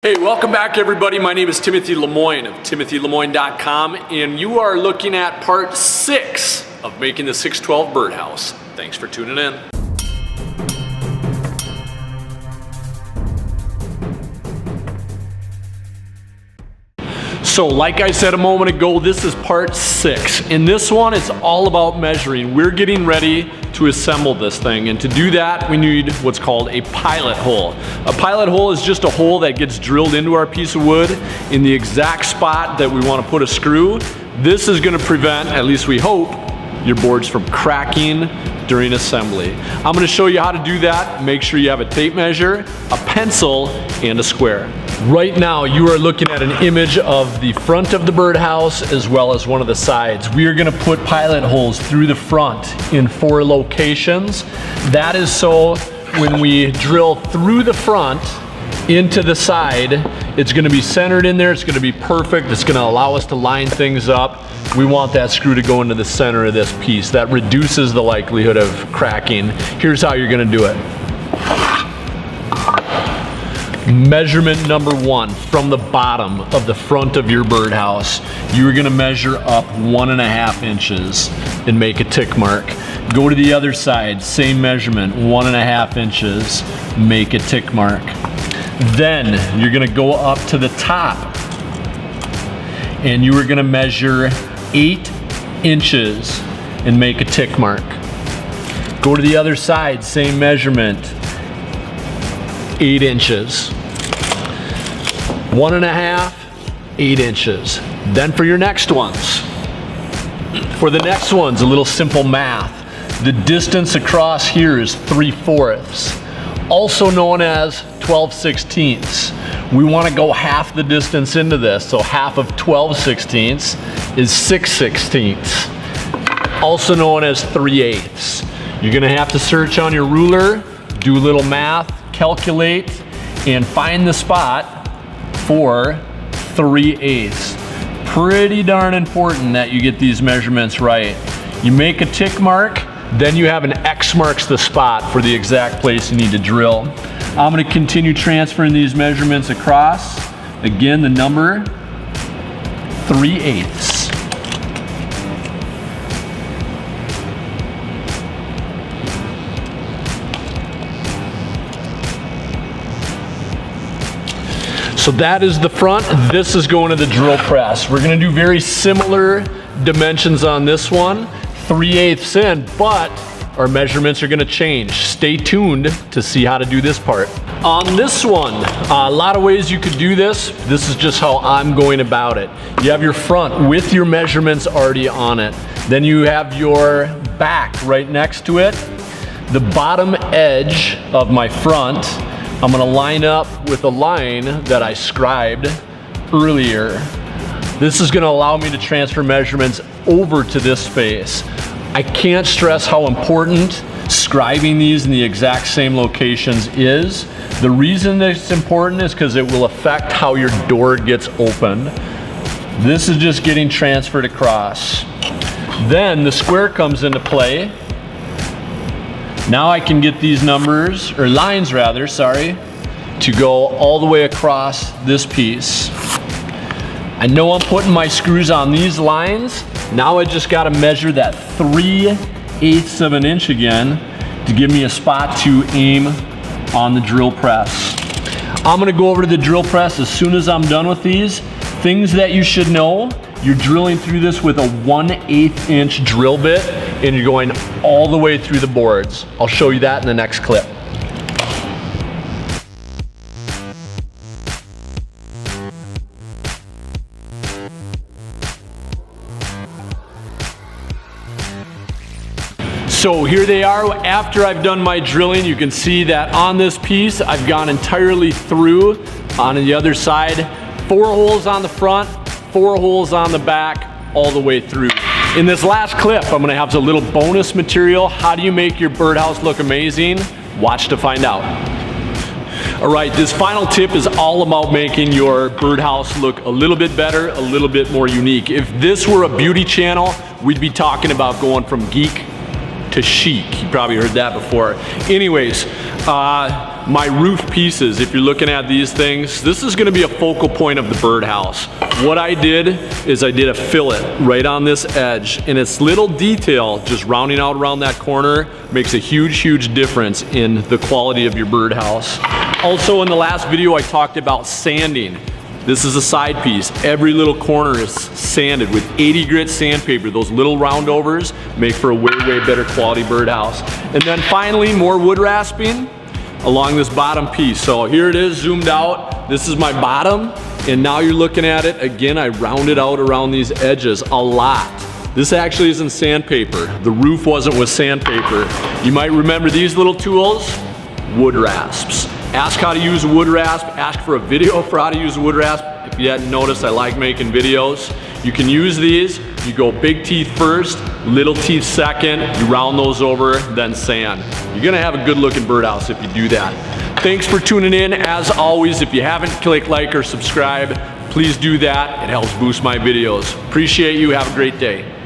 Hey, welcome back everybody. My name is Timothy Lemoyne of timothylemoyne.com, and you are looking at part 6 of making the 612 Birdhouse. Thanks for tuning in. So like I said a moment ago, this is part 6. In this one, it's all about measuring. We're getting ready to assemble this thing, and to do that, we need what's called a pilot hole. A pilot hole is just a hole that gets drilled into our piece of wood in the exact spot that we want to put a screw. This is going to prevent, at least we hope, your boards from cracking during assembly. I'm going to show you how to do that. Make sure you have a tape measure, a pencil, and a square. Right now you are looking at an image of the front of the birdhouse as well as one of the sides. We are going to put pilot holes through the front in 4 locations. That is so when we drill through the front into the side, it's going to be centered in there, it's going to be perfect, it's going to allow us to line things up. We want that screw to go into the center of this piece. That reduces the likelihood of cracking. Here's how you're going to do it. Measurement number 1, from the bottom of the front of your birdhouse, you're going to measure up 1.5 inches and make a tick mark. Go to the other side, same measurement, 1.5 inches, make a tick mark. Then you're going to go up to the top and you are going to measure 8 inches and make a tick mark. Go to the other side, same measurement, 8 inches. 1.5, 8 inches. Then for your next ones. For the next ones, a little simple math. The distance across here is 3/4, also known as 12/16. We want to go half the distance into this, so half of 12/16 is 6/16, also known as 3/8. You're going to have to search on your ruler, do a little math, calculate, and find the spot for 3/8. Pretty darn important that you get these measurements right. You make a tick mark, then you have an X marks the spot for the exact place you need to drill. I'm going to continue transferring these measurements across. Again, the number 3/8. So that is the front. This is going to the drill press. We're going to do very similar dimensions on this one, 3/8 in, but our measurements are going to change. Stay tuned to see how to do this part. On this one, a lot of ways you could do this. This is just how I'm going about it. You have your front with your measurements already on it. Then you have your back right next to it. The bottom edge of my front, I'm going to line up with a line that I scribed earlier. This is going to allow me to transfer measurements over to this space. I can't stress how important scribing these in the exact same locations is. The reason that it's important is because it will affect how your door gets opened. This is just getting transferred across. Then the square comes into play. Now I can get these numbers, or lines rather, sorry, to go all the way across this piece. I know I'm putting my screws on these lines. Now I just got to measure that 3/8 of an inch again to give me a spot to aim on the drill press. I'm going to go over to the drill press as soon as I'm done with these. Things that you should know: you're drilling through this with a 1/8 inch drill bit, and you're going all the way through the boards. I'll show you that in the next clip. So here they are. After I've done my drilling, you can see that on this piece, I've gone entirely through. On the other side, 4 holes on the front, 4 holes on the back, all the way through. In this last clip, I'm going to have a little bonus material. How do you make your birdhouse look amazing? Watch to find out. All right, this final tip is all about making your birdhouse look a little bit better, a little bit more unique. If this were a beauty channel, we'd be talking about going from geek to chic. You probably heard that before. Anyways, my roof pieces, if you're looking at these things, this is gonna be a focal point of the birdhouse. What I did is I did a fillet right on this edge, and its little detail just rounding out around that corner makes a huge, huge difference in the quality of your birdhouse. Also, in the last video, I talked about sanding. This is a side piece. Every little corner is sanded with 80 grit sandpaper. Those little roundovers make for a way, way better quality birdhouse. And then finally, more wood rasping along this bottom piece. So here it is zoomed out. This is my bottom, and now you're looking at it. Again, I rounded out around these edges a lot. This actually isn't sandpaper. The roof wasn't with sandpaper. You might remember these little tools, wood rasps. Ask how to use a wood rasp, ask for a video for how to use a wood rasp. If you hadn't noticed, I like making videos. You can use these, you go big teeth first, little teeth second, you round those over, then sand. You're gonna have a good looking birdhouse if you do that. Thanks for tuning in. As always, if you haven't clicked like or subscribe, please do that. It helps boost my videos. Appreciate you, have a great day.